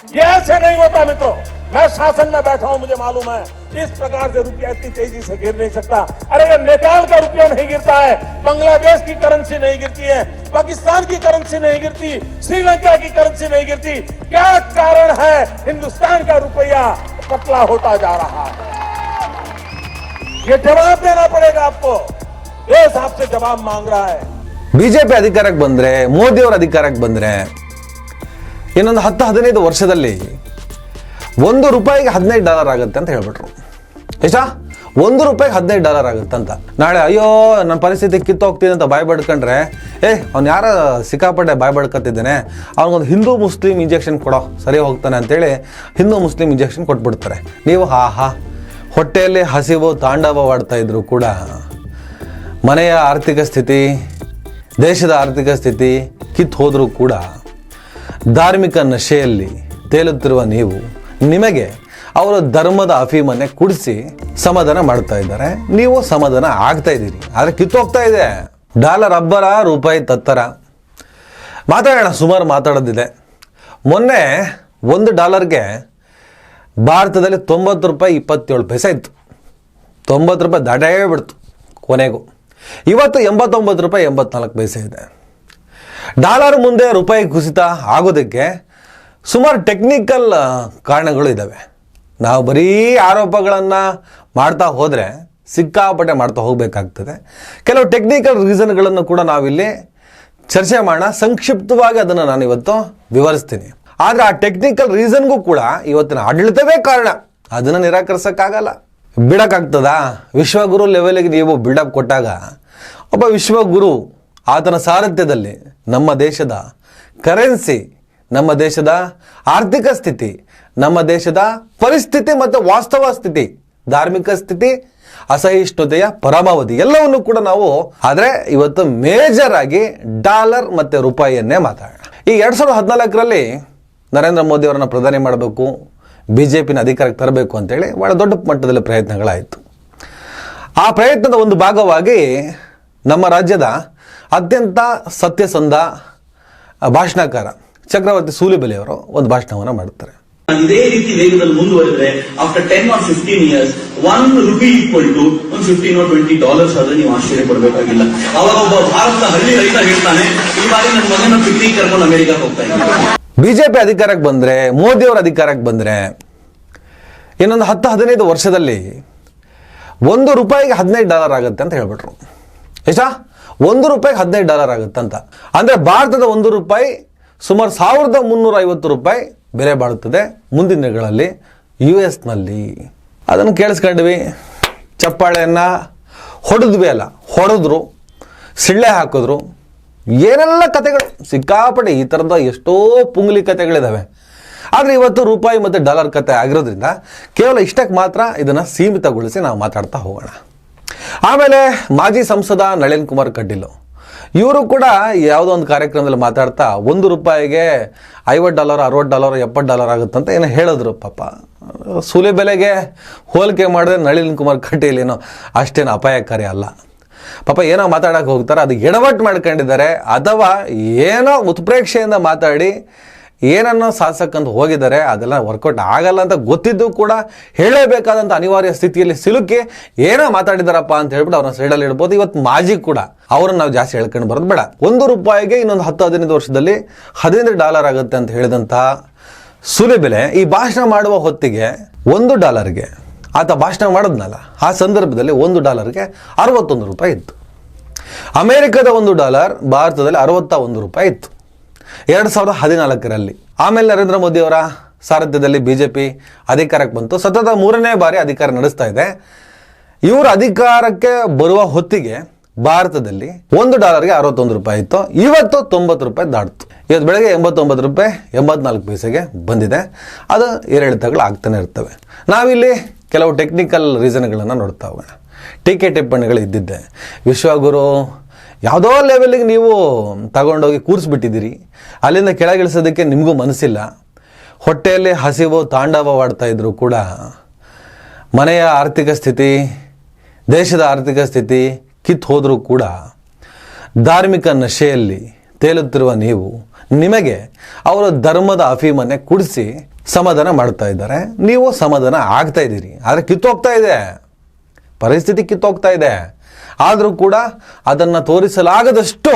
ये ऐसे नहीं होता मित्रों। मैं शासन में बैठा हूं, मुझे मालूम है इस प्रकार से रुपया इतनी तेजी से गिर नहीं सकता। अरे ये नेपाल का रुपया नहीं गिरता है, बांग्लादेश की करेंसी नहीं गिरती है, पाकिस्तान की करेंसी नहीं गिरती, श्रीलंका की करेंसी नहीं गिरती। क्या कारण है हिंदुस्तान का रुपया पतला होता जा रहा है? ये जवाब देना पड़ेगा आपको। देश आपसे जवाब मांग रहा है। ಬಿಜೆಪಿ ಅಧಿಕಾರಕ್ಕೆ ಬಂದ್ರೆ, ಮೋದಿಯವರ ಅಧಿಕಾರಕ್ಕೆ ಬಂದ್ರೆ ಇನ್ನೊಂದು 10-15 ವರ್ಷದಲ್ಲಿ $1 $15 ಆಗುತ್ತೆ ಅಂತ ಹೇಳ್ಬಿಟ್ರು. ಎಷ್ಟಾ? $1 $15 ಆಗುತ್ತೆ ಅಂತ. ನಾಳೆ ಅಯ್ಯೋ ನನ್ನ ಪರಿಸ್ಥಿತಿ ಕಿತ್ತೋಗ್ತೀನಿ ಅಂತ ಬಾಯ್ ಬಡ್ಕೊಂಡ್ರೆ, ಅವ್ನು ಯಾರ ಸಿಕ್ಕಾಪಟ್ಟೆ ಬಾಯ್ ಬಡ್ಕತ್ತಿದ್ದಾನೆ, ಅವ್ನಿಗೊಂದು ಹಿಂದೂ ಮುಸ್ಲಿಂ ಇಂಜೆಕ್ಷನ್ ಕೊಡೋ ಸರಿ ಹೋಗ್ತಾನೆ ಅಂತೇಳಿ ಹಿಂದೂ ಮುಸ್ಲಿಂ ಇಂಜೆಕ್ಷನ್ ಕೊಟ್ಬಿಡ್ತಾರೆ. ನೀವು ಹೊಟ್ಟೆಯಲ್ಲಿ ಹಸಿವು ತಾಂಡವವಾಡ್ತಾ ಇದ್ರು ಕೂಡ ಮನೆಯ ಆರ್ಥಿಕ ಸ್ಥಿತಿ, ದೇಶದ ಆರ್ಥಿಕ ಸ್ಥಿತಿ ಕಿತ್ತು ಹೋದರೂ ಕೂಡ ಧಾರ್ಮಿಕ ನಶೆಯಲ್ಲಿ ತೇಲುತ್ತಿರುವ ನೀವು, ನಿಮಗೆ ಅವರ ಧರ್ಮದ ಅಫೀಮನ್ನೇ ಕುಡಿಸಿ ಸಮಾಧಾನ ಮಾಡ್ತಾ ಇದ್ದಾರೆ. ನೀವು ಸಮಾಧಾನ ಆಗ್ತಾ ಇದ್ದೀರಿ, ಆದರೆ ಕಿತ್ತೋಗ್ತಾ ಇದೆ. ಡಾಲರ್ ಅಬ್ಬರ, ರೂಪಾಯಿ ತತ್ತರ. ಮಾತಾಡೋಣ, ಸುಮಾರು ಮಾತಾಡೋದಿದೆ. ಮೊನ್ನೆ $1 ಭಾರತದಲ್ಲಿ $90.27 ಇತ್ತು. $90 ದಾಟೇ ಬಿಡ್ತು ಕೊನೆಗೂ. ಇವತ್ತು $89.84 ಇದೆ. ಡಾಲರ್ ಮುಂದೆ ರೂಪಾಯಿ ಕುಸಿತ ಆಗೋದಕ್ಕೆ ಸುಮಾರು ಟೆಕ್ನಿಕಲ್ ಕಾರಣಗಳು ಇದ್ದಾವೆ. ನಾವು ಬರೀ ಆರೋಪಗಳನ್ನು ಮಾಡ್ತಾ ಹೋದರೆ ಸಿಕ್ಕಾಪಟ್ಟೆ ಮಾಡ್ತಾ ಹೋಗಬೇಕಾಗ್ತದೆ. ಕೆಲವು ಟೆಕ್ನಿಕಲ್ ರೀಸನ್ಗಳನ್ನು ಕೂಡ ನಾವಿಲ್ಲಿ ಚರ್ಚೆ ಮಾಡೋಣ. ಸಂಕ್ಷಿಪ್ತವಾಗಿ ಅದನ್ನು ನಾನು ಇವತ್ತು ವಿವರಿಸ್ತೀನಿ. ಆದರೆ ಆ ಟೆಕ್ನಿಕಲ್ ರೀಸನ್ಗೂ ಕೂಡ ಇವತ್ತಿನ ಆಡಳಿತವೇ ಕಾರಣ. ಅದನ್ನು ನಿರಾಕರಿಸೋಕ್ಕಾಗಲ್ಲ. ಬಿಡೋಕ್ಕಾಗ್ತದಾ? ವಿಶ್ವಗುರು ಲೆವೆಲ್ಗೆ ನೀವು ಬಿಲ್ಡಪ್ ಕೊಟ್ಟಾಗ ಒಬ್ಬ ವಿಶ್ವಗುರು, ಆತನ ಸಾರಥ್ಯದಲ್ಲಿ ನಮ್ಮ ದೇಶದ ಕರೆನ್ಸಿ, ನಮ್ಮ ದೇಶದ ಆರ್ಥಿಕ ಸ್ಥಿತಿ, ನಮ್ಮ ದೇಶದ ಪರಿಸ್ಥಿತಿ ಮತ್ತು ವಾಸ್ತವ ಸ್ಥಿತಿ, ಧಾರ್ಮಿಕ ಸ್ಥಿತಿ, ಅಸಹಿಷ್ಣುತೆಯ ಪರಮಾವಧಿ ಎಲ್ಲವನ್ನು ಕೂಡ ನಾವು, ಆದರೆ ಇವತ್ತು ಮೇಜರ್ ಆಗಿ ಡಾಲರ್ ಮತ್ತು ರೂಪಾಯಿಯನ್ನೇ ಮಾತಾಡೋಣ. ಈ 2014ರಲ್ಲಿ ನರೇಂದ್ರ ಮೋದಿ ಅವರನ್ನು ಪ್ರಧಾನಿ ಮಾಡಬೇಕು, BJPನ ಅಧಿಕಾರಕ್ಕೆ ತರಬೇಕು ಅಂತೇಳಿ ಭಾಳ ದೊಡ್ಡ ಮಟ್ಟದಲ್ಲಿ ಪ್ರಯತ್ನಗಳಾಯಿತು. ಆ ಪ್ರಯತ್ನದ ಒಂದು ಭಾಗವಾಗಿ ನಮ್ಮ ರಾಜ್ಯದ ಅತ್ಯಂತ ಸತ್ಯಸಂಧ ಭಾಷಣಕಾರ ಚಕ್ರವರ್ತಿ ಸೂಲಿಬೆಲೆಯವರು ಒಂದು ಭಾಷಣವನ್ನು ಮಾಡ್ತಾರೆ. ಇದೇ ರೀತಿ ವೇಗದಲ್ಲಿ ಮುಂದುವರೆದ್ರೆ after 10 or 15 years $1 equal to $15 or $20 ಆದ್ರೆ ನೀವು ಆಶ್ಚರ್ಯ ಪಡಬೇಕಾಗಿಲ್ಲ. ಅವಾಗ ಒಬ್ಬ ಭಾರತದ ಹಳ್ಳಿ ರೈತ ಹೇಳ್ತಾನೆ, ಈ ಬಾರಿ ನನ್ನ ಮಗನ ಪಿಕ್ನಿಕ್ ಕರ್ಕೊಂಡು ಅಮೆರಿಕಕ್ಕೆ ಹೋಗ್ತಾ ಇದ್ದೀನಿ. ಬಿಜೆಪಿ ಅಧಿಕಾರಕ್ಕೆ ಬಂದ್ರೆ, ಮೋದಿಯವರ ಅಧಿಕಾರಕ್ಕೆ ಬಂದ್ರೆ ಇನ್ನೊಂದು 10-15 ವರ್ಷದಲ್ಲಿ $1 $15 ಆಗುತ್ತೆ ಅಂತ ಹೇಳ್ಬಿಟ್ರು. ಎಷ್ಟಾ? $1 $15 ಆಗುತ್ತೆ ಅಂತ. ಅಂದ್ರೆ ಭಾರತದ $1 ಸುಮಾರು $1350 ಬೆಲೆ ಬಾಳುತ್ತದೆ ಮುಂದಿನ ದಿನಗಳಲ್ಲಿ US-ನಲ್ಲಿ. ಅದನ್ನು ಕೇಳಿಸ್ಕೊಂಡ್ವಿ, ಚಪ್ಪಾಳೆಯನ್ನ ಹೊಡೆದ್ವಿ, ಅಲ್ಲ ಹೊಡೆದ್ರು, ಸಿಳ್ಳೆ ಹಾಕಿದ್ರು, ಏನೆಲ್ಲ ಕತೆಗಳು ಸಿಕ್ಕಾಪಟ್ಟೆ. ಈ ಥರದ ಎಷ್ಟೋ ಪುಂಗ್ಲಿ ಕತೆಗಳಿದ್ದಾವೆ. ಆದರೆ ಇವತ್ತು ರೂಪಾಯಿ ಮತ್ತು ಡಾಲರ್ ಕತೆ ಆಗಿರೋದ್ರಿಂದ ಕೇವಲ ಇಷ್ಟಕ್ಕೆ ಮಾತ್ರ ಇದನ್ನು ಸೀಮಿತಗೊಳಿಸಿ ನಾವು ಮಾತಾಡ್ತಾ ಹೋಗೋಣ. ಆಮೇಲೆ ಮಾಜಿ ಸಂಸದ ನಳಿನ್ ಕುಮಾರ್ ಕಟೀಲ್ ಇವರು ಕೂಡ ಯಾವುದೋ ಒಂದು ಕಾರ್ಯಕ್ರಮದಲ್ಲಿ ಮಾತಾಡ್ತಾ $1 $50 $60 $70 ಆಗುತ್ತಂತ ಏನೋ ಹೇಳಿದ್ರು. ಪಾಪ ಸೂಲಿಬೆಲೆಗೆ ಹೋಲಿಕೆ ಮಾಡಿದ್ರೆ ನಳಿನ್ ಕುಮಾರ್ ಕಟೀಲ್ ಏನೋ ಅಷ್ಟೇನು ಅಪಾಯಕಾರಿ ಅಲ್ಲ. ಪಾಪ ಏನೋ ಮಾತಾಡಕ್ಕೆ ಹೋಗ್ತಾರೆ, ಅದು ಎಡವಟ್ಟು ಮಾಡ್ಕೊಂಡಿದ್ದಾರೆ, ಅಥವಾ ಏನೋ ಉತ್ಪ್ರೇಕ್ಷೆಯಿಂದ ಮಾತಾಡಿ ಏನನ್ನೋ ಸಾಧಿಸಕ್ಕಂತ ಹೋಗಿದ್ದಾರೆ. ಅದೆಲ್ಲ ವರ್ಕೌಟ್ ಆಗಲ್ಲ ಅಂತ ಗೊತ್ತಿದ್ದು ಕೂಡ ಹೇಳಲೇಬೇಕಾದಂಥ ಅನಿವಾರ್ಯ ಸ್ಥಿತಿಯಲ್ಲಿ ಸಿಲುಕಿ ಏನೋ ಮಾತಾಡಿದಾರಪ್ಪ ಅಂತ ಹೇಳ್ಬಿಟ್ಟು ಅವ್ರನ್ನ ಸೈಡಲ್ಲಿ ಇಡ್ಬೋದು. ಇವತ್ತು ಮಾಜಿ ಕೂಡ ಅವ್ರನ್ನ ನಾವು ಜಾಸ್ತಿ ಹೇಳ್ಕೊಂಡು ಬರೋದು ಬೇಡ. $1 ಇನ್ನೊಂದು 10-15 ವರ್ಷದಲ್ಲಿ $15 ಆಗುತ್ತೆ ಅಂತ ಹೇಳಿದಂತಹ ಸೂಲಿಬೆಲೆ ಈ ಭಾಷಣ ಮಾಡುವ ಹೊತ್ತಿಗೆ $1 ಆತ ಭಾಷಣ ಮಾಡಿದ್ನಲ್ಲ, ಆ ಸಂದರ್ಭದಲ್ಲಿ $1 $61 ಇತ್ತು. ಅಮೆರಿಕದ $1 ಭಾರತದಲ್ಲಿ $61 ಇತ್ತು 2014ರಲ್ಲಿ. ಆಮೇಲೆ ನರೇಂದ್ರ ಮೋದಿ ಅವರ ಸಾರಥ್ಯದಲ್ಲಿ ಬಿಜೆಪಿ ಅಧಿಕಾರಕ್ಕೆ ಬಂತು. ಸತತ 3ನೇ ಬಾರಿ ಅಧಿಕಾರ ನಡೆಸ್ತಾ ಇದೆ. ಇವರು ಅಧಿಕಾರಕ್ಕೆ ಬರುವ ಹೊತ್ತಿಗೆ ಭಾರತದಲ್ಲಿ $1 $61 ಇತ್ತು. ಇವತ್ತು $90 ದಾಟಿತು. ಇವತ್ತು ಬೆಳಗ್ಗೆ $89 $84 ಬಂದಿದೆ. ಅದು ಏರಿಳಿತಗಳು ಆಗ್ತಾನೆ ಇರ್ತವೆ. ನಾವಿಲ್ಲಿ ಕೆಲವು ಟೆಕ್ನಿಕಲ್ ರೀಸನ್ಗಳನ್ನು ನೋಡ್ತಾ ಹೋಗೋಣ. ಟೀಕೆ ಟಿಪ್ಪಣಿಗಳು ಇದ್ದಿದ್ದೆ. ವಿಶ್ವಗುರು ಯಾವುದೋ ಲೆವೆಲ್ಗೆ ನೀವು ತಗೊಂಡೋಗಿ ಕೂರಿಸ್ಬಿಟ್ಟಿದ್ದೀರಿ, ಅಲ್ಲಿಂದ ಕೆಳಗಿಳಿಸೋದಕ್ಕೆ ನಿಮಗೂ ಮನಸ್ಸಿಲ್ಲ. ಹೊಟ್ಟೆಯಲ್ಲಿ ಹಸಿವು ತಾಂಡವವಾಡ್ತಾ ಇದ್ರು ಕೂಡ ಮನೆಯ ಆರ್ಥಿಕ ಸ್ಥಿತಿ, ದೇಶದ ಆರ್ಥಿಕ ಸ್ಥಿತಿ ಕಿತ್ತು ಹೋದರೂ ಕೂಡ ಧಾರ್ಮಿಕ ನಶೆಯಲ್ಲಿ ತೇಲುತ್ತಿರುವ ನೀವು, ನಿಮಗೆ ಅವರ ಧರ್ಮದ ಅಫೀಮನ್ನೇ ಕುಡಿಸಿ ಸಮಾಧಾನ ಮಾಡ್ತಾ ಇದ್ದಾರೆ, ನೀವು ಸಮಾಧಾನ ಆಗ್ತಾ ಇದ್ದೀರಿ. ಆದರೆ ಕಿತ್ತೋಗ್ತಾ ಇದೆ, ಪರಿಸ್ಥಿತಿ ಕಿತ್ತೋಗ್ತಾ ಇದೆ. ಆದರೂ ಕೂಡ ಅದನ್ನು ತೋರಿಸಲಾಗದಷ್ಟು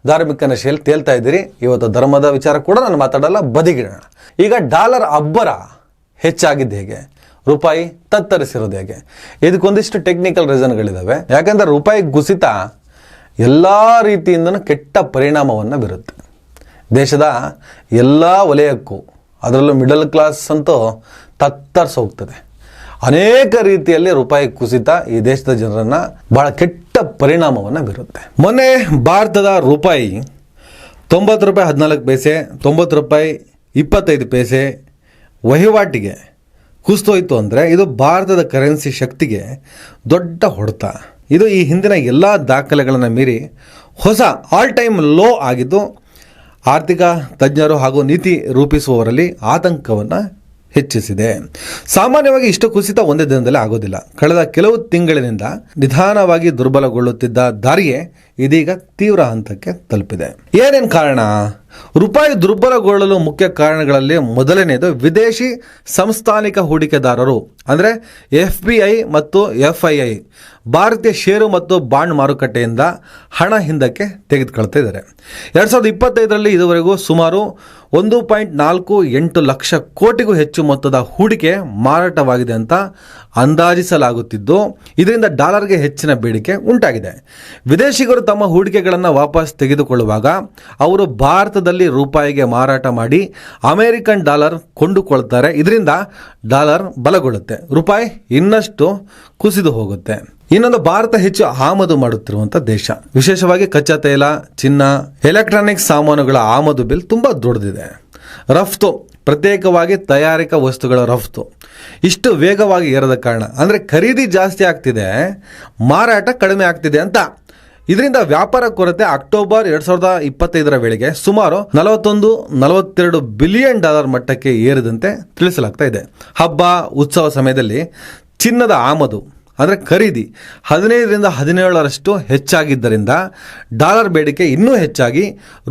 ಧಾರ್ಮಿಕ ನಶೆಯಲ್ಲಿ ತೇಲ್ತಾ ಇದ್ದೀರಿ. ಇವತ್ತು ಧರ್ಮದ ವಿಚಾರ ಕೂಡ ನಾನು ಮಾತಾಡಲ್ಲ, ಬದಿಗಿಡೋಣ. ಈಗ ಡಾಲರ್ ಅಬ್ಬರ ಹೆಚ್ಚಾಗಿದ್ದು ಹೇಗೆ, ರೂಪಾಯಿ ತತ್ತರಿಸಿರೋದು ಹೇಗೆ, ಇದಕ್ಕೊಂದಿಷ್ಟು ಟೆಕ್ನಿಕಲ್ ರೀಸನ್ಗಳಿದ್ದಾವೆ. ಯಾಕಂದರೆ ರೂಪಾಯಿ ಕುಸಿತ ಎಲ್ಲ ರೀತಿಯಿಂದನೂ ಕೆಟ್ಟ ಪರಿಣಾಮವನ್ನು ಬೀರುತ್ತೆ ದೇಶದ ಎಲ್ಲ ವಲಯಕ್ಕೂ. ಅದರಲ್ಲೂ ಮಿಡಲ್ ಕ್ಲಾಸ್ ಅಂತೂ ತತ್ತರಿಸೋಗ್ತದೆ. ಅನೇಕ ರೀತಿಯಲ್ಲಿ ರೂಪಾಯಿ ಕುಸಿತ ಈ ದೇಶದ ಜನರನ್ನು ಬಹಳ ಕೆಟ್ಟ ಪರಿಣಾಮವನ್ನು ಬೀರುತ್ತೆ. ಮೊನ್ನೆ ಭಾರತದ ರೂಪಾಯಿ 90 ರೂಪಾಯಿ 14 ಪೈಸೆ, 90 ರೂಪಾಯಿ 25 ಪೈಸೆ ವಹಿವಾಟಿಗೆ ಕುಸಿತೋಯ್ತು ಅಂದರೆ ಇದು ಭಾರತದ ಕರೆನ್ಸಿ ಶಕ್ತಿಗೆ ದೊಡ್ಡ ಹೊಡೆತ. ಇದು ಈ ಹಿಂದಿನ ಎಲ್ಲ ದಾಖಲೆಗಳನ್ನು ಮೀರಿ ಹೊಸ ಆಲ್ ಟೈಮ್ ಲೋ ಆಗಿದ್ದು ಆರ್ಥಿಕ ತಜ್ಞರು ಹಾಗೂ ನೀತಿ ರೂಪಿಸುವವರಲ್ಲಿ ಆತಂಕವನ್ನು ಹೆಚ್ಚಿಸಿದೆ. ಸಾಮಾನ್ಯವಾಗಿ ಇಷ್ಟು ಕುಸಿತ ಒಂದೇ ದಿನದಲ್ಲಿ ಆಗೋದಿಲ್ಲ. ಕಳೆದ ಕೆಲವು ತಿಂಗಳಿನಿಂದ ನಿಧಾನವಾಗಿ ದುರ್ಬಲಗೊಳ್ಳುತ್ತಿದ್ದ ದಾರಿಯೇ ಇದೀಗ ತೀವ್ರ ಹಂತಕ್ಕೆ ತಲುಪಿದೆ. ಏನೇನು ಕಾರಣ? ರೂಪಾಯಿ ದುರ್ಬಲಗೊಳ್ಳಲು ಮುಖ್ಯ ಕಾರಣಗಳಲ್ಲಿ ಮೊದಲನೆಯದು ವಿದೇಶಿ ಸಂಸ್ಥಾನಿಕ ಹೂಡಿಕೆದಾರರು ಅಂದರೆ FPI ಮತ್ತು FII ಭಾರತೀಯ ಷೇರು ಮತ್ತು ಬಾಂಡ್ ಮಾರುಕಟ್ಟೆಯಿಂದ ಹಣ ಹಿಂದಕ್ಕೆ ತೆಗೆದುಕೊಳ್ತಾ ಇದ್ದಾರೆ. 2025ರಲ್ಲಿ ಇದುವರೆಗೂ ಸುಮಾರು 1.48 ಲಕ್ಷ ಕೋಟಿಗೂ ಹೆಚ್ಚು ಮೊತ್ತದ ಹೂಡಿಕೆ ಮಾರಾಟವಾಗಿದೆ ಅಂತ ಅಂದಾಜಿಸಲಾಗುತ್ತಿದ್ದು, ಇದರಿಂದ ಡಾಲರ್ಗೆ ಹೆಚ್ಚಿನ ಬೇಡಿಕೆ ಉಂಟಾಗಿದೆ. ವಿದೇಶಿಗರು ತಮ್ಮ ಹೂಡಿಕೆಗಳನ್ನು ವಾಪಸ್ ತೆಗೆದುಕೊಳ್ಳುವಾಗ ಅವರು ಭಾರತದಲ್ಲಿ ರೂಪಾಯಿಗೆ ಮಾರಾಟ ಮಾಡಿ ಅಮೆರಿಕನ್ ಡಾಲರ್ ಕೊಂಡುಕೊಳ್ತಾರೆ. ಇದರಿಂದ ಡಾಲರ್ ಬಲಗೊಳ್ಳುತ್ತೆ, ರೂಪಾಯಿ ಇನ್ನಷ್ಟು ಕುಸಿದು ಹೋಗುತ್ತೆ. ಇನ್ನೊಂದು, ಭಾರತ ಹೆಚ್ಚು ಆಮದು ಮಾಡುತ್ತಿರುವಂಥ ದೇಶ. ವಿಶೇಷವಾಗಿ ಕಚ್ಚಾ ತೈಲ, ಚಿನ್ನ, ಎಲೆಕ್ಟ್ರಾನಿಕ್ಸ್ ಸಾಮಾನುಗಳ ಆಮದು ಬಿಲ್ ತುಂಬ ದೊಡ್ಡದಿದೆ. ರಫ್ತು, ಪ್ರತ್ಯೇಕವಾಗಿ ತಯಾರಿಕಾ ವಸ್ತುಗಳ ರಫ್ತು ಇಷ್ಟು ವೇಗವಾಗಿ ಏರದ ಕಾರಣ ಅಂದರೆ ಖರೀದಿ ಜಾಸ್ತಿ ಆಗ್ತಿದೆ, ಮಾರಾಟ ಕಡಿಮೆ ಆಗ್ತಿದೆ ಅಂತ. ಇದರಿಂದ ವ್ಯಾಪಾರ ಕೊರತೆ ಅಕ್ಟೋಬರ್ 2025ರ ವೇಳೆಗೆ ಸುಮಾರು 41-42 ಬಿಲಿಯನ್ ಡಾಲರ್ ಮಟ್ಟಕ್ಕೆ ಏರಿದಂತೆ ತಿಳಿಸಲಾಗ್ತಾ ಇದೆ. ಹಬ್ಬ ಉತ್ಸವ ಸಮಯದಲ್ಲಿ ಚಿನ್ನದ ಆಮದು ಅಂದರೆ ಖರೀದಿ 15-17ರಷ್ಟು ಹೆಚ್ಚಾಗಿದ್ದರಿಂದ ಡಾಲರ್ ಬೇಡಿಕೆ ಇನ್ನೂ ಹೆಚ್ಚಾಗಿ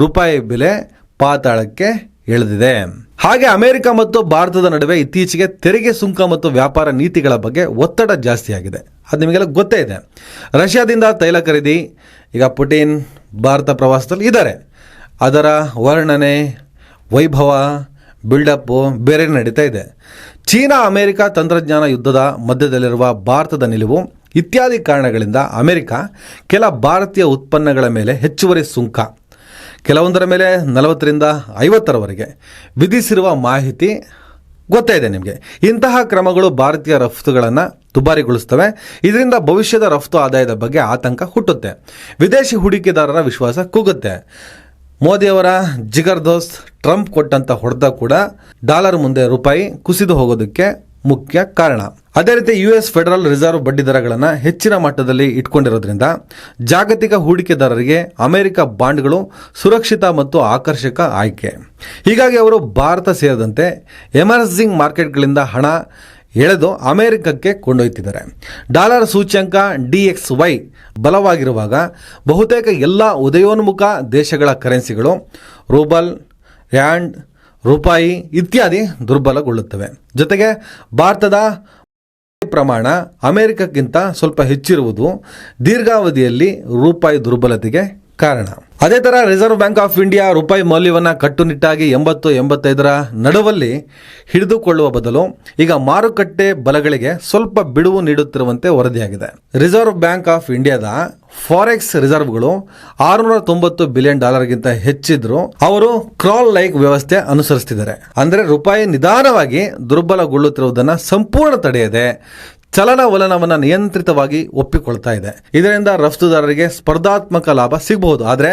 ರೂಪಾಯಿ ಬೆಲೆ ಪಾತಾಳಕ್ಕೆ ಇಳಿದಿದೆ. ಹಾಗೆ ಅಮೆರಿಕ ಮತ್ತು ಭಾರತದ ನಡುವೆ ಇತ್ತೀಚೆಗೆ ತೆರಿಗೆ ಸುಂಕ ಮತ್ತು ವ್ಯಾಪಾರ ನೀತಿಗಳ ಬಗ್ಗೆ ಒತ್ತಡ ಜಾಸ್ತಿಯಾಗಿದೆ. ಅದು ನಿಮಗೆಲ್ಲ ಗೊತ್ತೇ ಇದೆ. ರಷ್ಯಾದಿಂದ ತೈಲ ಖರೀದಿ, ಈಗ ಪುಟಿನ್ ಭಾರತ ಪ್ರವಾಸದಲ್ಲಿ ಇದ್ದಾರೆ, ಅದರ ವರ್ಣನೆ, ವೈಭವ, ಬಿಲ್ಡಪ್ಪು ಬೇರೆ ನಡೀತಾ ಇದೆ. ಚೀನಾ ಅಮೆರಿಕ ತಂತ್ರಜ್ಞಾನ ಯುದ್ಧದ ಮಧ್ಯದಲ್ಲಿರುವ ಭಾರತದ ನಿಲುವು ಇತ್ಯಾದಿ ಕಾರಣಗಳಿಂದ ಅಮೆರಿಕ ಕೆಲ ಭಾರತೀಯ ಉತ್ಪನ್ನಗಳ ಮೇಲೆ ಹೆಚ್ಚುವರಿ ಸುಂಕ, ಕೆಲವೊಂದರ ಮೇಲೆ 40-50ರವರೆಗೆ ವಿಧಿಸಿರುವ ಮಾಹಿತಿ ಗೊತ್ತೇ ಇದೆ ನಿಮಗೆ. ಇಂತಹ ಕ್ರಮಗಳು ಭಾರತೀಯ ರಫ್ತುಗಳನ್ನು ದುಬಾರಿಗೊಳಿಸ್ತವೆ. ಇದರಿಂದ ಭವಿಷ್ಯದ ರಫ್ತು ಆದಾಯದ ಬಗ್ಗೆ ಆತಂಕ ಹುಟ್ಟುತ್ತೆ, ವಿದೇಶಿ ಹೂಡಿಕೆದಾರರ ವಿಶ್ವಾಸ ಕುಗ್ಗುತ್ತೆ. ಮೋದಿಯವರ ಜಿಗರ್ ದೋಸ್ತ್ ಟ್ರಂಪ್ ಕೊಟ್ಟಂತ ಹೊಡೆತ ಕೂಡ ಡಾಲರ್ ಮುಂದೆ ರೂಪಾಯಿ ಕುಸಿದು ಹೋಗೋದಕ್ಕೆ ಮುಖ್ಯ ಕಾರಣ. ಅದೇ ರೀತಿ US ಫೆಡರಲ್ ರಿಸರ್ವ್ ಬಡ್ಡಿ ದರಗಳನ್ನು ಹೆಚ್ಚಿನ ಮಟ್ಟದಲ್ಲಿ ಇಟ್ಕೊಂಡಿರೋದ್ರಿಂದ ಜಾಗತಿಕ ಹೂಡಿಕೆದಾರರಿಗೆ ಅಮೆರಿಕ ಬಾಂಡ್ಗಳು ಸುರಕ್ಷಿತ ಮತ್ತು ಆಕರ್ಷಕ ಆಯ್ಕೆ. ಹೀಗಾಗಿ ಅವರು ಭಾರತ ಸೇರಿದಂತೆ ಎಮರ್ಜಿಂಗ್ ಮಾರ್ಕೆಟ್ಗಳಿಂದ ಹಣ ಎಳೆದು ಅಮೆರಿಕಕ್ಕೆ ಕೊಂಡೊಯ್ತಿದ್ದಾರೆ. ಡಾಲರ್ ಸೂಚ್ಯಂಕ DXY ಬಲವಾಗಿರುವಾಗ ಬಹುತೇಕ ಎಲ್ಲ ಉದಯೋನ್ಮುಖ ದೇಶಗಳ ಕರೆನ್ಸಿಗಳು ರೂಬಲ್, ರ್ಯಾಂಡ್, ರೂಪಾಯಿ ಇತ್ಯಾದಿ ದುರ್ಬಲಗೊಳ್ಳುತ್ತವೆ. ಜೊತೆಗೆ ಭಾರತದ ಪ್ರಮಾಣ ಅಮೆರಿಕಕ್ಕಿಂತ ಸ್ವಲ್ಪ ಹೆಚ್ಚಿರುವುದು ದೀರ್ಘಾವಧಿಯಲ್ಲಿ ರೂಪಾಯಿ ದುರ್ಬಲತೆಗೆ ಕಾರಣ. ಅದೇ ಥರ ರಿಸರ್ವ್ ಬ್ಯಾಂಕ್ ಆಫ್ ಇಂಡಿಯಾ ರೂಪಾಯಿ ಮೌಲ್ಯವನ್ನು ಕಟ್ಟುನಿಟ್ಟಾಗಿ 80-85ರ ನಡುವಲ್ಲಿ ಹಿಡಿದುಕೊಳ್ಳುವ ಬದಲು ಈಗ ಮಾರುಕಟ್ಟೆ ಬಲಗಳಿಗೆ ಸ್ವಲ್ಪ ಬಿಡುವು ನೀಡುತ್ತಿರುವಂತೆ ವರದಿಯಾಗಿದೆ. ರಿಸರ್ವ್ ಬ್ಯಾಂಕ್ ಆಫ್ ಇಂಡಿಯಾದ ಫಾರೆಕ್ಸ್ ರಿಸರ್ವ್ಗಳು $690 ಬಿಲಿಯನ್ ಗಿಂತ ಹೆಚ್ಚಿದ್ರು ಅವರು ಕ್ರಾಲ್ ಲೈಕ್ ವ್ಯವಸ್ಥೆ ಅನುಸರಿಸುತ್ತಿದ್ದಾರೆ. ಅಂದರೆ ರೂಪಾಯಿ ನಿಧಾನವಾಗಿ ದುರ್ಬಲಗೊಳ್ಳುತ್ತಿರುವುದನ್ನು ಸಂಪೂರ್ಣ ತಡೆಯದೆ ಚಲನವಲನವನ್ನು ನಿಯಂತ್ರಿತವಾಗಿ ಒಪ್ಪಿಕೊಳ್ತಾ ಇದೆ. ಇದರಿಂದ ರಫ್ತುದಾರರಿಗೆ ಸ್ಪರ್ಧಾತ್ಮಕ ಲಾಭ ಸಿಗಬಹುದು, ಆದರೆ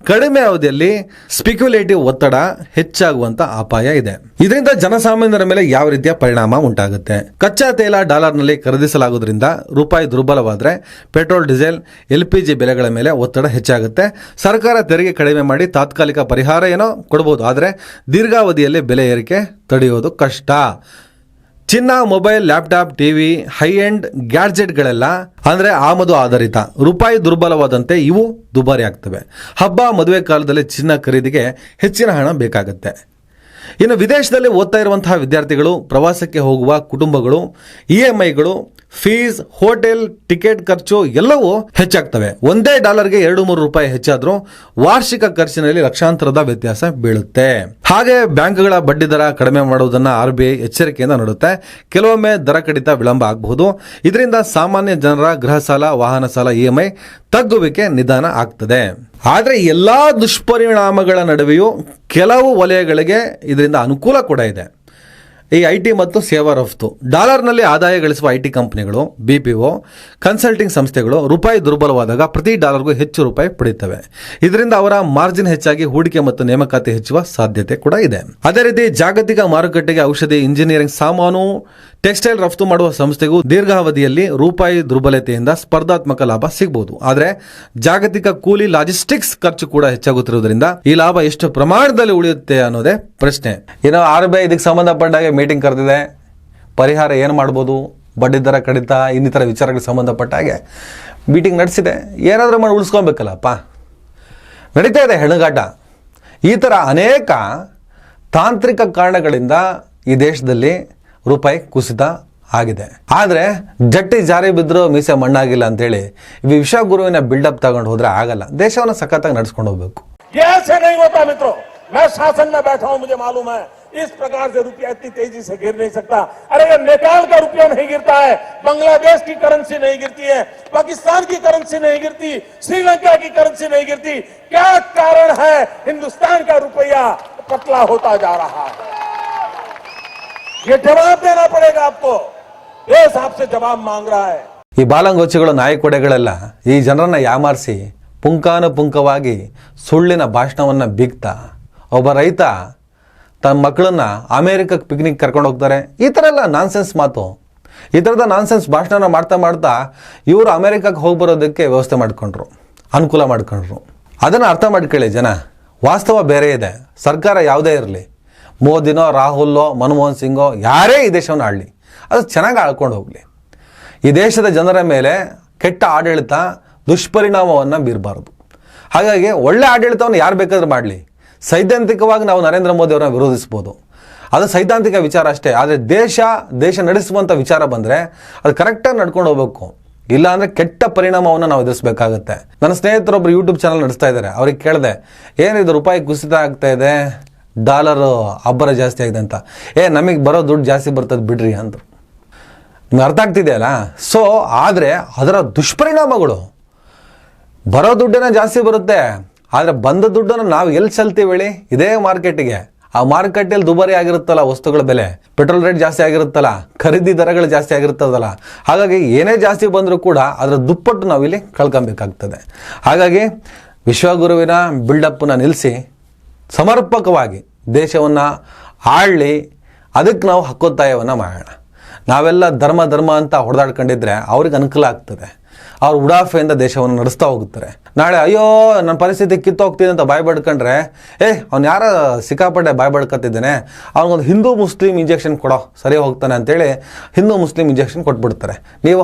ಕಡಿಮೆ ಅವಧಿಯಲ್ಲಿ ಸ್ಪೆಕ್ಯುಲೇಟಿವ್ ಒತ್ತಡ ಹೆಚ್ಚಾಗುವಂತ ಅಪಾಯ ಇದೆ. ಇದರಿಂದ ಜನಸಾಮಾನ್ಯರ ಮೇಲೆ ಯಾವ ರೀತಿಯ ಪರಿಣಾಮ ಉಂಟಾಗುತ್ತೆ? ಕಚ್ಚಾ ತೈಲ ಡಾಲರ್ನಲ್ಲಿ ಖರೀದಿಸಲಾಗುವುದರಿಂದ ರೂಪಾಯಿ ದುರ್ಬಲವಾದರೆ ಪೆಟ್ರೋಲ್, ಡೀಸೆಲ್, LPG ಬೆಲೆಗಳ ಮೇಲೆ ಒತ್ತಡ ಹೆಚ್ಚಾಗುತ್ತೆ. ಸರ್ಕಾರ ತೆರಿಗೆ ಕಡಿಮೆ ಮಾಡಿ ತಾತ್ಕಾಲಿಕ ಪರಿಹಾರ ಏನೋ ಕೊಡಬಹುದು, ಆದರೆ ದೀರ್ಘಾವಧಿಯಲ್ಲಿ ಬೆಲೆ ಏರಿಕೆ ತಡೆಯೋದು ಕಷ್ಟ. ಚಿನ್ನ, mobile, laptop, TV, high end ಗ್ಯಾಡ್ಜೆಟ್ಗಳೆಲ್ಲ ಅಂದರೆ ಆಮದು ಆಧಾರಿತ. ರೂಪಾಯಿ ದುರ್ಬಲವಾದಂತೆ ಇವು ದುಬಾರಿ ಆಗ್ತವೆ. ಹಬ್ಬ, ಮದುವೆ ಕಾಲದಲ್ಲಿ ಚಿನ್ನ ಖರೀದಿಗೆ ಹೆಚ್ಚಿನ ಹಣ ಬೇಕಾಗುತ್ತೆ. ಇನ್ನು ವಿದೇಶದಲ್ಲಿ ಓದ್ತಾ ಇರುವಂತಹ ವಿದ್ಯಾರ್ಥಿಗಳು, ಪ್ರವಾಸಕ್ಕೆ ಹೋಗುವ ಕುಟುಂಬಗಳು, EMIಗಳು, ಫೀಸ್, ಹೋಟೆಲ್, ಟಿಕೆಟ್ ಖರ್ಚು ಎಲ್ಲವೂ ಹೆಚ್ಚಾಗ್ತವೆ. ಒಂದೇ ಡಾಲರ್ಗೆ 2-3 ರೂಪಾಯಿ ಹೆಚ್ಚಾದ್ರೂ ವಾರ್ಷಿಕ ಖರ್ಚಿನಲ್ಲಿ ಲಕ್ಷಾಂತರದ ವ್ಯತ್ಯಾಸ ಬೀಳುತ್ತೆ. ಹಾಗೆ ಬ್ಯಾಂಕ್ಗಳ ಬಡ್ಡಿ ದರ ಕಡಿಮೆ ಮಾಡುವುದನ್ನ RBI ಎಚ್ಚರಿಕೆಯಿಂದ ನೋಡುತ್ತೆ. ಕೆಲವೊಮ್ಮೆ ದರ ಕಡಿತ ವಿಳಂಬ ಆಗಬಹುದು. ಇದರಿಂದ ಸಾಮಾನ್ಯ ಜನರ ಗೃಹ ಸಾಲ, ವಾಹನ ಸಾಲ, EMI ತಗ್ಗುವಿಕೆ ನಿಧಾನ ಆಗ್ತದೆ. ಆದರೆ ಎಲ್ಲಾ ದುಷ್ಪರಿಣಾಮಗಳ ನಡುವೆಯೂ ಕೆಲವು ವಲಯಗಳಿಗೆ ಇದರಿಂದ ಅನುಕೂಲ ಕೂಡ ಇದೆ. ಈ IT ಮತ್ತು ಸೇವಾ ರಫ್ತು, ಡಾಲರ್ನಲ್ಲಿ ಆದಾಯ ಗಳಿಸುವ IT ಕಂಪನಿಗಳು, BPO, ಕನ್ಸಲ್ಟಿಂಗ್ ಸಂಸ್ಥೆಗಳು ರೂಪಾಯಿ ದುರ್ಬಲವಾದಾಗ ಪ್ರತಿ ಡಾಲರ್ಗೂ ಹೆಚ್ಚು ರೂಪಾಯಿ ಪಡೆಯುತ್ತವೆ. ಇದರಿಂದ ಅವರ ಮಾರ್ಜಿನ್ ಹೆಚ್ಚಾಗಿ ಹೂಡಿಕೆ ಮತ್ತು ನೇಮಕಾತಿ ಹೆಚ್ಚುವ ಸಾಧ್ಯತೆ ಕೂಡ ಇದೆ. ಅದೇ ರೀತಿ ಜಾಗತಿಕ ಮಾರುಕಟ್ಟೆಗೆ ಔಷಧಿ, ಇಂಜಿನಿಯರಿಂಗ್ ಸಾಮಾನು, ಟೆಕ್ಸ್ಟೈಲ್ ರಫ್ತು ಮಾಡುವ ಸಂಸ್ಥೆಗೂ ದೀರ್ಘಾವಧಿಯಲ್ಲಿ ರೂಪಾಯಿ ದುರ್ಬಲತೆಯಿಂದ ಸ್ಪರ್ಧಾತ್ಮಕ ಲಾಭ ಸಿಗಬಹುದು. ಆದರೆ ಜಾಗತಿಕ ಕೂಲಿ, ಲಾಜಿಸ್ಟಿಕ್ಸ್ ಖರ್ಚು ಕೂಡ ಹೆಚ್ಚಾಗುತ್ತಿರುವುದರಿಂದ ಈ ಲಾಭ ಎಷ್ಟು ಪ್ರಮಾಣದಲ್ಲಿ ಉಳಿಯುತ್ತೆ ಅನ್ನೋದೇ ಪ್ರಶ್ನೆ. ಇನ್ನು RBI ಇದಕ್ಕೆ ಸಂಬಂಧಪಟ್ಟಾಗ ಮೀಟಿಂಗ್ ಕರೆದಿದೆ. ಪರಿಹಾರ ಏನು ಮಾಡ್ಬೋದು, ಬಡ್ಡಿ ದರ ಕಡಿತ, ಇನ್ನಿತರ ವಿಚಾರಗಳಿಗೆ ಸಂಬಂಧಪಟ್ಟ ಹಾಗೆ ಮೀಟಿಂಗ್ ನಡೆಸಿದೆ. ಏನಾದರೂ ಮಾಡಿ ಉಳಿಸ್ಕೊಬೇಕಲ್ಲಪ್ಪ. ನಡೀತಾ ಇದೆ ಹೆಣಗಾಟ. ಈ ಥರ ಅನೇಕ ತಾಂತ್ರಿಕ ಕಾರಣಗಳಿಂದ ಈ ದೇಶದಲ್ಲಿ ರೂಪಾಯಿ ಕುಸಿತ ಆಗಿದೆ. ಆದರೆ ಜಟ್ಟಿ ಜಾರಿ ಬಿದ್ದರೂ ಮೀಸೆ ಮಣ್ಣಾಗಿಲ್ಲ ಅಂತೇಳಿ ವಿಶ್ವಗುರುವಿನ ಬಿಲ್ಡಪ್ ತಗೊಂಡು ಹೋದ್ರೆ ಆಗಲ್ಲ. ದೇಶವನ್ನು ಸಖತ್ತಾಗಿ ನಡೆಸ್ಕೊಂಡು ಹೋಗ್ಬೇಕು. ऐसे नहीं होता मित्रों, मैं शासन में बैठा हूं, मुझे मालूम है इस प्रकार से रुपया इतनी तेजी से गिर नहीं सकता. अरे ये नेपाल का रुपया नहीं गिरता है, बांग्लादेश की करेंसी नहीं गिरती है, पाकिस्तान की करेंसी नहीं गिरती, श्रीलंका की करेंसी नहीं गिरती. क्या कारण है हिंदुस्तान का रुपया पतला होता जा रहा है? ये जवाब देना पड़ेगा आपको. देश आपसे जवाब मांग रहा है. ಈ ಬಾಲಂಗೋಚಿಗಳು, ನಾಯಿಕೊಡೆಗಳೆಲ್ಲ ಈ ಜನರನ್ನ ಯಾಮಾರಿಸಿ ಪುಂಖಾನುಪುಂಖವಾಗಿ ಸುಳ್ಳಿನ ಭಾಷಣವನ್ನ ಬೀಗ್ತಾ ಒಬ್ಬ ರೈತ ತನ್ನ ಮಕ್ಕಳನ್ನ ಅಮೆರಿಕಕ್ಕೆ ಪಿಕ್ನಿಕ್ ಕರ್ಕೊಂಡು ಹೋಗ್ತಾರೆ. ಈ ಥರ ಎಲ್ಲ ನಾನ್ಸೆನ್ಸ್ ಮಾತು, ಈ ಥರದ ನಾನ್ಸೆನ್ಸ್ ಭಾಷಣ ಮಾಡ್ತಾ ಮಾಡ್ತಾ ಇವರು ಅಮೆರಿಕಕ್ಕೆ ಹೋಗಿ ಬರೋದಕ್ಕೆ ವ್ಯವಸ್ಥೆ ಮಾಡ್ಕೊಂಡ್ರು, ಅನುಕೂಲ ಮಾಡ್ಕೊಂಡ್ರು. ಅದನ್ನು ಅರ್ಥ ಮಾಡ್ಕೊಳ್ಳಿ ಜನ. ವಾಸ್ತವ ಬೇರೆ ಇದೆ. ಸರ್ಕಾರ ಯಾವುದೇ ಇರಲಿ, ಮೋದಿನೋ, ರಾಹುಲ್ಲೋ, ಮನಮೋಹನ್ ಸಿಂಗೋ, ಯಾರೇ ಈ ದೇಶವನ್ನು ಆಡಲಿ, ಅದು ಚೆನ್ನಾಗಿ ಆಳ್ಕೊಂಡು ಹೋಗಲಿ. ಈ ದೇಶದ ಜನರ ಮೇಲೆ ಕೆಟ್ಟ ಆಡಳಿತ ದುಷ್ಪರಿಣಾಮವನ್ನು ಬೀರಬಾರದು. ಹಾಗಾಗಿ ಒಳ್ಳೆ ಆಡಳಿತವನ್ನು ಯಾರು ಬೇಕಾದ್ರೂ ಮಾಡಲಿ. ಸೈದ್ಧಾಂತಿಕವಾಗಿ ನಾವು ನರೇಂದ್ರ ಮೋದಿ ಅವರನ್ನ ವಿರೋಧಿಸ್ಬೋದು, ಅದು ಸೈದ್ಧಾಂತಿಕ ವಿಚಾರ ಅಷ್ಟೇ. ಆದರೆ ದೇಶ ನಡೆಸುವಂಥ ವಿಚಾರ ಬಂದರೆ ಅದು ಕರೆಕ್ಟಾಗಿ ನಡ್ಕೊಂಡು ಹೋಗ್ಬೇಕು. ಇಲ್ಲ ಅಂದರೆ ಕೆಟ್ಟ ಪರಿಣಾಮವನ್ನು ನಾವು ಎದುರಿಸಬೇಕಾಗತ್ತೆ. ನನ್ನ ಸ್ನೇಹಿತರೊಬ್ಬರು ಯೂಟ್ಯೂಬ್ ಚಾನಲ್ ನಡೆಸ್ತಾ ಇದ್ದಾರೆ. ಅವ್ರಿಗೆ ಕೇಳಿದೆ, ಏನಿದು ರೂಪಾಯಿ ಕುಸಿತ ಆಗ್ತಾ ಇದೆ, ಡಾಲರ್ ಅಬ್ಬರ ಜಾಸ್ತಿ ಆಗಿದೆ ಅಂತ. ನಮಗೆ ಬರೋ ದುಡ್ಡು ಜಾಸ್ತಿ ಬರ್ತದೆ ಬಿಡ್ರಿ ಅಂದರು. ನಿಮ್ಗೆ ಅರ್ಥ ಆಗ್ತಿದೆಯಲ್ಲ? ಸೊ ಆದರೆ ಅದರ ದುಷ್ಪರಿಣಾಮಗಳು, ಬರೋ ದುಡ್ಡನ್ನ ಜಾಸ್ತಿ ಬರುತ್ತೆ, ಆದರೆ ಬಂದ ದುಡ್ಡನ್ನು ನಾವು ಎಲ್ಲಿ ಚೆಲ್ತೀವಿ ಹೇಳಿ? ಇದೇ ಮಾರ್ಕೆಟಿಗೆ. ಆ ಮಾರುಕಟ್ಟೆಯಲ್ಲಿ ದುಬಾರಿ ಆಗಿರುತ್ತಲ್ಲ ವಸ್ತುಗಳ ಬೆಲೆ, ಪೆಟ್ರೋಲ್ ರೇಟ್ ಜಾಸ್ತಿ ಆಗಿರುತ್ತಲ್ಲ, ಖರೀದಿ ದರಗಳು ಜಾಸ್ತಿ ಆಗಿರ್ತದಲ್ಲ. ಹಾಗಾಗಿ ಏನೇ ಜಾಸ್ತಿ ಬಂದರೂ ಕೂಡ ಅದರ ದುಪ್ಪಟ್ಟು ನಾವಿಲ್ಲಿ ಕಳ್ಕೊಬೇಕಾಗ್ತದೆ. ಹಾಗಾಗಿ ವಿಶ್ವಗುರುವಿನ ಬಿಲ್ಡಪ್ಪನ್ನ ನಿಲ್ಲಿಸಿ ಸಮರ್ಪಕವಾಗಿ ದೇಶವನ್ನು ಆಳಲಿ, ಅದಕ್ಕೆ ನಾವು ಹಕ್ಕೊತ್ತಾಯವನ್ನು ಮಾಡೋಣ. ನಾವೆಲ್ಲ ಧರ್ಮ ಅಂತ ಹೊಡೆದಾಡ್ಕೊಂಡಿದ್ರೆ ಅವ್ರಿಗೆ ಅನುಕೂಲ ಆಗ್ತದೆ. ಅವ್ರು ಉಡಾಫೆಯಿಂದ ದೇಶವನ್ನು ನಡೆಸ್ತಾ ಹೋಗುತ್ತಾರೆ. ನಾಳೆ ಅಯ್ಯೋ ನನ್ನ ಪರಿಸ್ಥಿತಿ ಕಿತ್ತೋಗ್ತೀನಿ ಅಂತ ಬಾಯ್ ಬಡ್ಕೊಂಡ್ರೆ, ಅವ್ನು ಯಾರ ಸಿಕ್ಕಾಪಟ್ಟೆ ಬಾಯ್ ಬಡ್ಕೊತಿದ್ದಾನೆ, ಅವ್ನಿಗೊಂದು ಹಿಂದೂ ಮುಸ್ಲಿಂ ಇಂಜೆಕ್ಷನ್ ಕೊಡೋ, ಸರಿ ಹೋಗ್ತಾನೆ ಅಂತೇಳಿ ಹಿಂದೂ ಮುಸ್ಲಿಂ ಇಂಜೆಕ್ಷನ್ ಕೊಟ್ಬಿಡ್ತಾರೆ. ನೀವು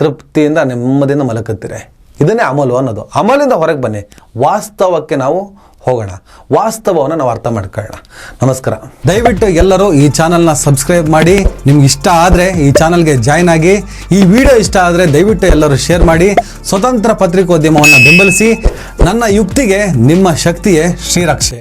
ತೃಪ್ತಿಯಿಂದ ನೆಮ್ಮದಿಯಿಂದ ಮಲಕತ್ತೀರಿ. ಇದನ್ನೇ ಅಮಲು ಅನ್ನೋದು. ಅಮಲಿಂದ ಹೊರಗೆ ಬನ್ನಿ, ವಾಸ್ತವಕ್ಕೆ ನಾವು ಹೋಗೋಣ, ವಾಸ್ತವವನ್ನು ನಾವು ಅರ್ಥ ಮಾಡ್ಕೊಳ್ಳೋಣ. ನಮಸ್ಕಾರ. ದಯವಿಟ್ಟು ಎಲ್ಲರೂ ಈ ಚಾನಲ್ನ ಸಬ್ಸ್ಕ್ರೈಬ್ ಮಾಡಿ. ನಿಮ್ಗೆ ಇಷ್ಟ ಆದರೆ ಈ ಚಾನಲ್ಗೆ ಜಾಯ್ನ್ ಆಗಿ. ಈ ವಿಡಿಯೋ ಇಷ್ಟ ಆದರೆ ದಯವಿಟ್ಟು ಎಲ್ಲರೂ ಶೇರ್ ಮಾಡಿ. ಸ್ವತಂತ್ರ ಪತ್ರಿಕೋದ್ಯಮವನ್ನು ಬೆಂಬಲಿಸಿ. ನನ್ನ ಯುಕ್ತಿಗೆ ನಿಮ್ಮ ಶಕ್ತಿಯೇ ಶ್ರೀರಕ್ಷೆ.